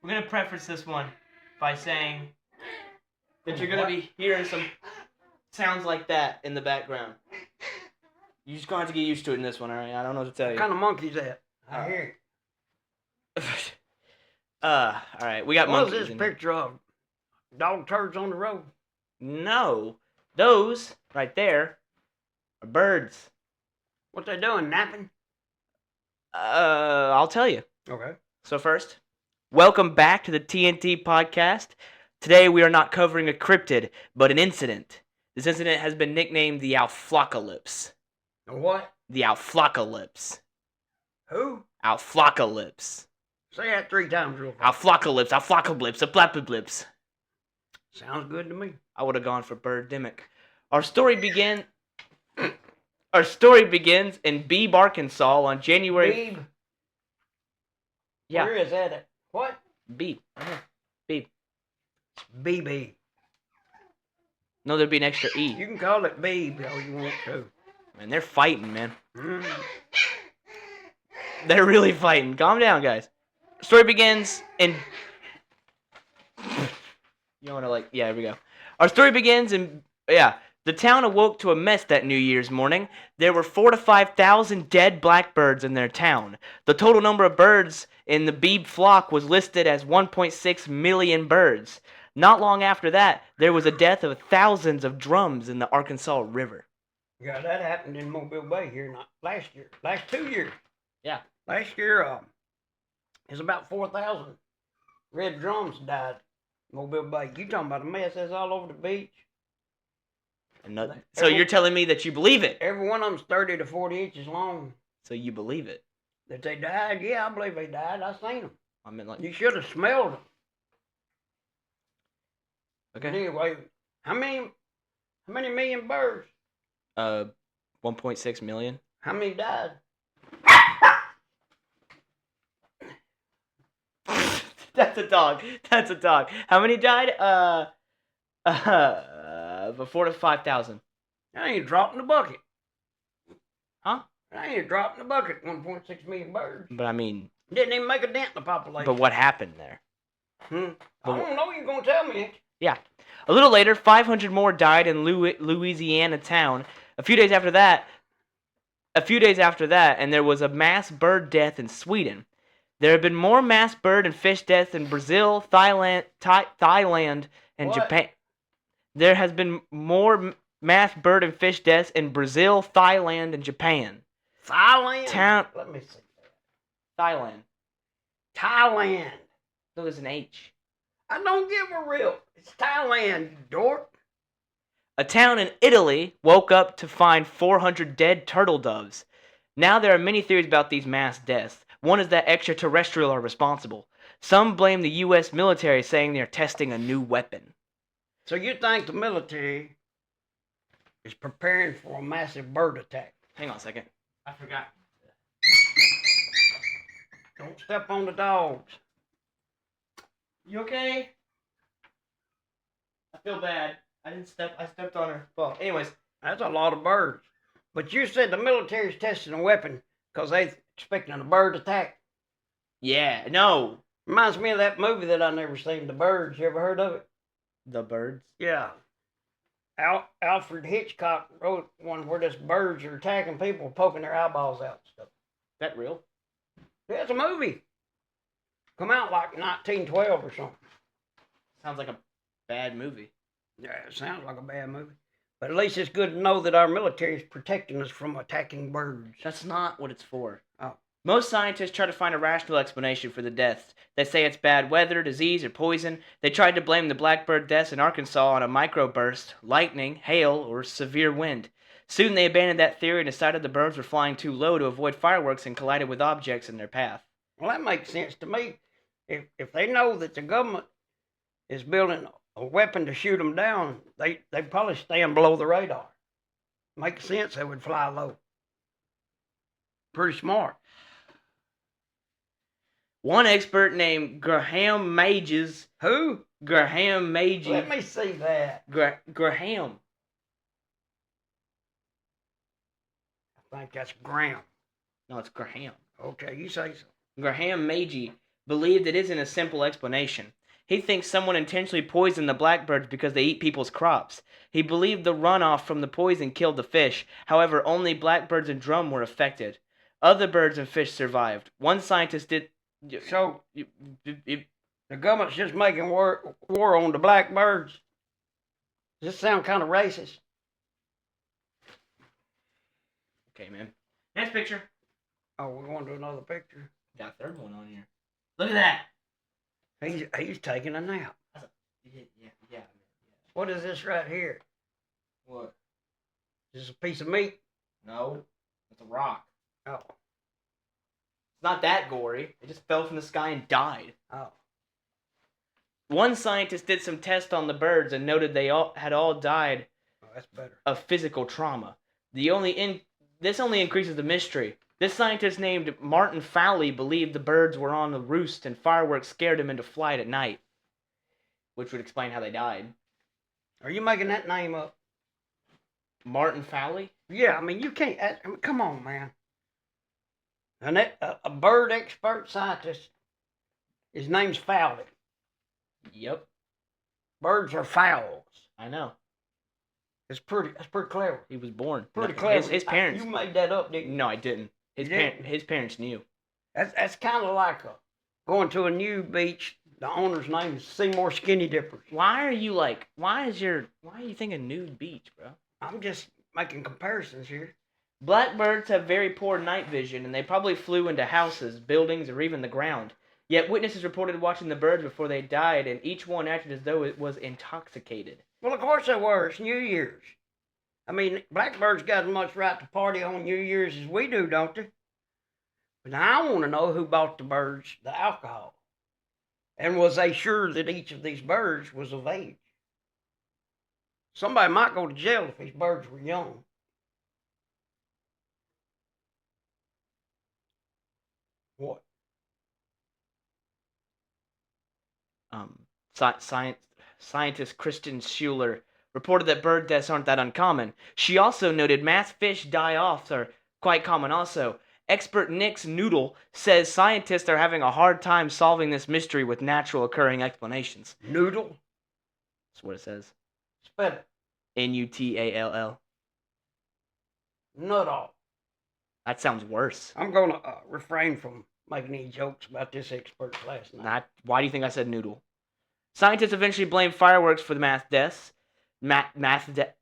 We're going to preface this one by saying that you're going to be hearing some sounds like that in the background. You're just going to have to get used to it in this one, all right? I don't know what to tell you. What kind of monkey's that? I hear it. All right, we got monkeys. What is this picture of? Dog turds on the road? No, those right there are birds. What they doing, napping? I'll tell you. Okay. So first, welcome back to the TNT Podcast. Today we are not covering a cryptid, but an incident. This incident has been nicknamed the Outflockalypse. A what? The Outflockalypse. Who? Outflockalypse. Say that 3 times real fast. Outflockalypse, Outflockalypse, a blappablips. Sounds good to me. I would have gone for Birdemic. Our story begins in Beebe, Arkansas on January... Beebe? Yeah. Where is that at? What? Beebe. Beebe. BB. No, there'd be an extra E. You can call it Beebe all you want to. Man, they're fighting, man. Mm. They're really fighting. Calm down, guys. Story begins in... You want to here we go. Our story begins in... The town awoke to a mess that New Year's morning. There were 4,000 to 5,000 dead blackbirds in their town. The total number of birds in the Beebe flock was listed as 1.6 million birds. Not long after that, there was a death of thousands of drums in the Arkansas River. Yeah, that happened in Mobile Bay here not last year. Last 2 years. Yeah. Last year, it's about 4,000 red drums died in Mobile Bay. You talking about a mess that's all over the beach? So you're telling me that you believe it? Every one of them's 30 to 40 inches long. So you believe it? That they died? Yeah, I believe they died. I seen them. I mean, You should have smelled them. Okay. But anyway, how many million birds? 1.6 million. How many died? That's a dog. That's a dog. How many died? 4,000 to 5,000. That ain't a drop in the bucket. Huh? That ain't a drop in the bucket. 1.6 million birds. But I mean... Didn't even make a dent in the population. But what happened there? I don't know. You're going to tell me. Yeah. A little later, 500 more died in Louisiana town. A few days after that, and there was a mass bird death in Sweden. There have been more mass bird and fish deaths in Brazil, Thailand, and Japan. There has been more mass bird and fish deaths in Brazil, Thailand, and Japan. Thailand? Let me see that. Thailand. So there's an H. I don't give a rip. It's Thailand, you dork. A town in Italy woke up to find 400 dead turtle doves. Now there are many theories about these mass deaths. One is that extraterrestrial are responsible. Some blame the U.S. military, saying they are testing a new weapon. So you think the military is preparing for a massive bird attack? Hang on a second. I forgot. Don't step on the dogs. You okay? I feel bad. I stepped on her. Well, anyways. That's a lot of birds. But you said the military's testing a weapon because they expecting a bird attack. Yeah, no. Reminds me of that movie that I never seen, The Birds. You ever heard of it? The Birds? Yeah. Alfred Hitchcock wrote one where this birds are attacking people, poking their eyeballs out and stuff. Is that real? Yeah, it's a movie. Come out like 1912 or something. Sounds like a bad movie. Yeah, it sounds like a bad movie. But at least it's good to know that our military is protecting us from attacking birds. That's not what it's for. Oh. Most scientists try to find a rational explanation for the deaths. They say it's bad weather, disease, or poison. They tried to blame the blackbird deaths in Arkansas on a microburst, lightning, hail, or severe wind. Soon they abandoned that theory and decided the birds were flying too low to avoid fireworks and collided with objects in their path. Well, that makes sense to me. If they know that the government is building a weapon to shoot them down, they probably stand below the radar. Makes sense they would fly low. Pretty smart. One expert named Graham Mages. Who? Graham Mages. Let me see that. Graham. I think that's Graham. No, it's Graham. Okay, you say so. Graham Magee believed it isn't a simple explanation. He thinks someone intentionally poisoned the blackbirds because they eat people's crops. He believed the runoff from the poison killed the fish. However, only blackbirds and drum were affected. Other birds and fish survived. One scientist did. So the government's just making war on the blackbirds. Does this sound kind of racist? Okay, man. Next picture. Oh, we're going to another picture. Got a third one on here. Look at that. He's taking a nap. Yeah. What is this right here? What? Is this a piece of meat? No, it's a rock. Oh. It's not that gory. It just fell from the sky and died. Oh. One scientist did some tests on the birds and noted they had all died That's better. of physical trauma. This only increases the mystery. This scientist named Martin Fowley believed the birds were on the roost and fireworks scared him into flight at night, which would explain how they died. Are you making that name up? Martin Fowley? Yeah, I mean, you can't. Come on, man. And a bird expert scientist, his name's Fowley. Yep. Birds are fowls. I know. That's pretty clever. He was born. Pretty clever. His parents. You made that up, didn't you? No, I didn't. His parents knew. That's kind of like going to a new beach. The owner's name is Seymour Skinny Dippers. Why are you thinking nude beach, bro? I'm just making comparisons here. Blackbirds have very poor night vision, and they probably flew into houses, buildings, or even the ground. Yet witnesses reported watching the birds before they died, and each one acted as though it was intoxicated. Well, of course they were. It's New Year's. I mean, blackbirds got as much right to party on New Year's as we do, don't they? But now I want to know who bought the birds the alcohol. And was they sure that each of these birds was of age? Somebody might go to jail if these birds were young. What? Scientist Kristen Schuler reported that bird deaths aren't that uncommon. She also noted mass fish die-offs are quite common also. Expert Nick's Noodle says scientists are having a hard time solving this mystery with natural occurring explanations. Noodle? That's what it says. Spell it. N-U-T-A-L-L. Nuttall. That sounds worse. I'm going to refrain from making any jokes about this expert's last name. Why do you think I said noodle? Scientists eventually blamed fireworks for the mass deaths. Math death.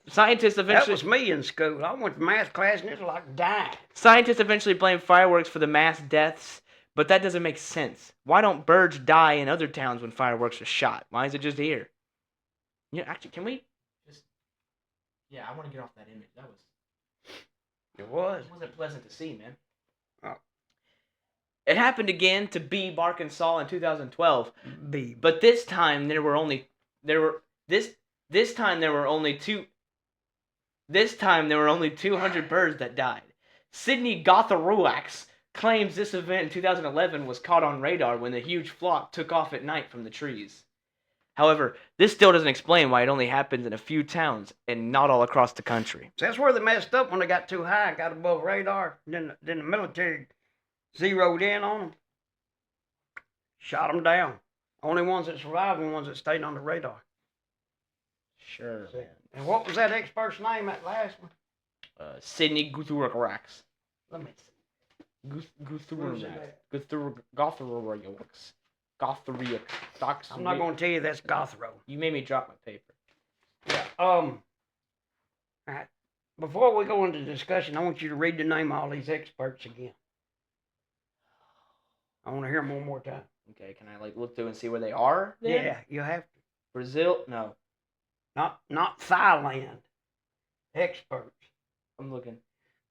Scientists eventually. That was me in school. I went to math class and it was like dying. Scientists eventually blamed fireworks for the mass deaths, but that doesn't make sense. Why don't birds die in other towns when fireworks are shot? Why is it just here? Yeah, actually, can we just? Yeah, I want to get off that image. That was. It was. It wasn't pleasant to see, man. Oh. It happened again to Beebe, Arkansas in 2012. Beebe. But this time there were only 200 birds that died. Sydney Gotharuax claims this event in 2011 was caught on radar when the huge flock took off at night from the trees. However, this still doesn't explain why it only happens in a few towns and not all across the country. So that's where they messed up when they got too high and got above radar. Then the military zeroed in on them. Shot them down. Only ones that survived were the ones that stayed on the radar. Sure, man. And what was that expert's name, that last one? Sydney Gotharuax. Let me see. Gotharuax. I'm not going to tell you that's Gothro. You made me drop my paper. Yeah. All right. Before we go into discussion, I want you to read the name of all these experts again. I want to hear them one more time. Okay, can I look through and see where they are? Then? Yeah, you have to. Brazil? No. Not Thailand. Experts. I'm looking.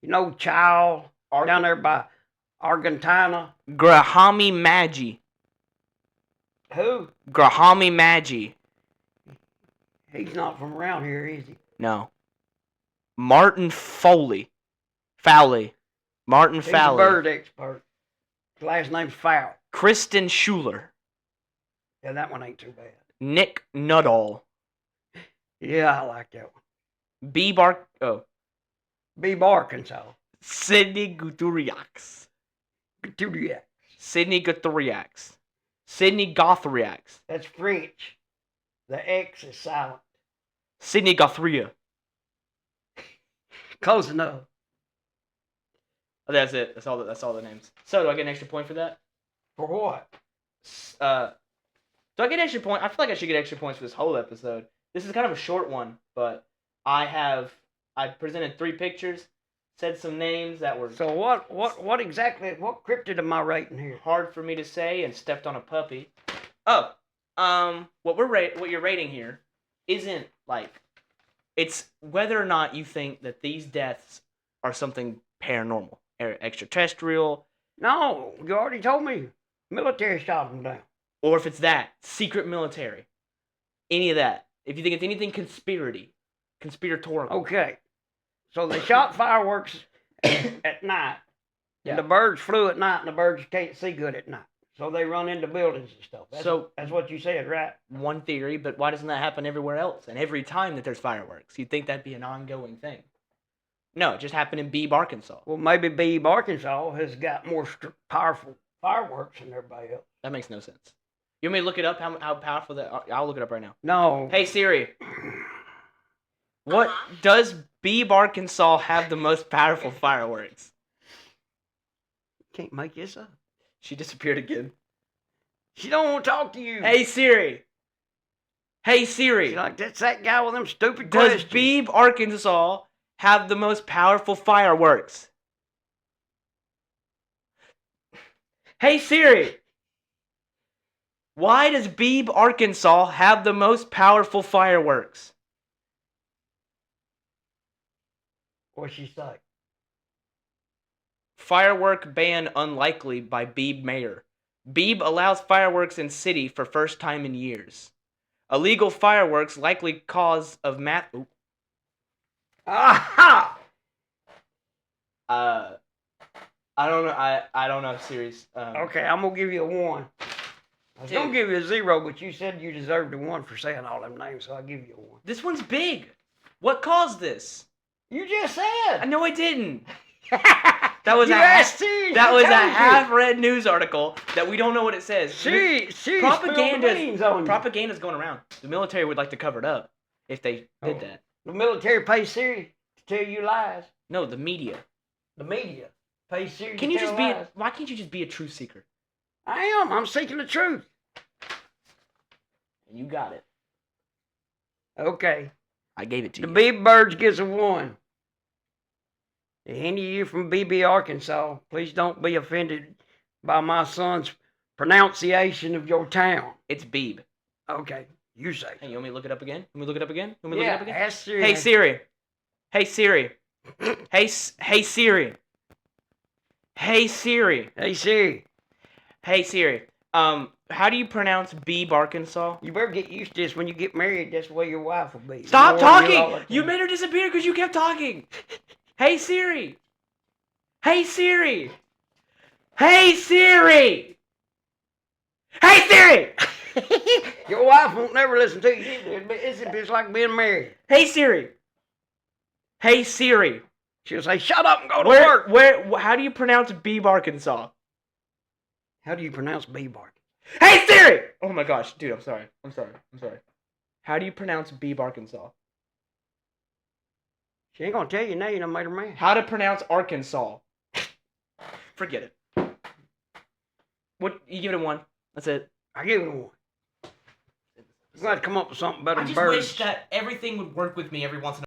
You know Chow down there by Argentina? Grahami Maggi. Who? Grahami Maggi. He's not from around here, is he? No. Martin Fowley. Martin He's Fowley. a bird expert. His last name's Fowl. Kristen Schuler. Yeah, that one ain't too bad. Nick Nuttall. Yeah, I like that one. Beebe Arkansas. Sydney Gotharuax. Couturier. Sidney Guthriax. Sidney Gothriax. That's French. The X is silent. Sidney Gothria. Close enough. Oh, that's it. That's all the names. So, do I get an extra point for that? For what? Do I get an extra point? I feel like I should get extra points for this whole episode. This is kind of a short one, but I presented 3 pictures, said some names that were So what exactly, what cryptid am I rating here? hard for me to say, and stepped on a puppy. Oh, what you're rating here isn't like, it's whether or not you think that these deaths are something paranormal, or extraterrestrial, No, you already told me. Military shot them down. or if it's that secret military, any of that. If you think it's anything conspiratorial. Okay. So they shot fireworks at night. Yeah. And the birds flew at night, and the birds can't see good at night. So they run into buildings and stuff. That's what you said, right? One theory, but why doesn't that happen everywhere else? And every time that there's fireworks, you'd think that'd be an ongoing thing. No, it just happened in Beebe, Arkansas. Well, maybe Beebe, Arkansas has got more powerful fireworks than everybody else. That makes no sense. You want me to look it up? How powerful that? I'll look it up right now. No. Hey Siri, what does Beebe, Arkansas have the most powerful fireworks? Can't make this up. She disappeared again. She don't want to talk to you. Hey Siri. Hey Siri. She's like, that's that guy with them stupid Does questions. Beebe, Arkansas have the most powerful fireworks? Hey Siri. Why does Beebe, Arkansas have the most powerful fireworks? What'd she say? Firework ban unlikely by Beebe mayor. Beebe allows fireworks in city for first time in years. Illegal fireworks likely cause of Aha! I don't know. I don't know. Series. Okay, I'm gonna give you a 1. I was gonna give you a 0, but you said you deserved a 1 for saying all them names, so I'll give you a 1. This one's big. What caused this? You just said. No, I didn't. That was you a asked Siri, that she was a told you. half-read news article that we don't know what it says. She spilled the beans on you. Propaganda's going around. The military would like to cover it up if they did that. The military pays Siri to tell you lies. No, the media. The media pays Siri Can to you tell just be? lies. Why can't you just be a truth seeker? I am. I'm seeking the truth. And you got it. Okay. I gave it to The you. Beebe Birds gets a 1. To any of you from Beebe, Arkansas, please don't be offended by my son's pronunciation of your town. It's Beebe. Okay, you say. Hey, you want me to look it up again? Want me to look it up again? Want me to Yeah, look it up again? ask Siri. Hey Siri. Hey Siri. Hey Siri. Hey Siri. Hey Siri. Hey Siri. How do you pronounce Beebe, Arkansas? You better get used to this when you get married. That's the way your wife will be. Stop Ignoring you all talking! the You time. made her disappear because you kept talking. Hey Siri. Hey Siri. Hey Siri. Hey Siri. Your wife won't never listen to you either. It's like being married. Hey Siri. Hey Siri. She'll say, shut up and go to work. How do you pronounce Beebe, Arkansas? How do you pronounce Beebe? Hey Siri! Oh my gosh, dude, I'm sorry. How do you pronounce Beebe, Arkansas? She ain't gonna tell you now. You done made her mad. How to pronounce Arkansas? Forget it. What? You give it a 1. That's it. I give it a 1. You're gonna have to come up with something better I than just birds. wish that everything would work with me every once in a while.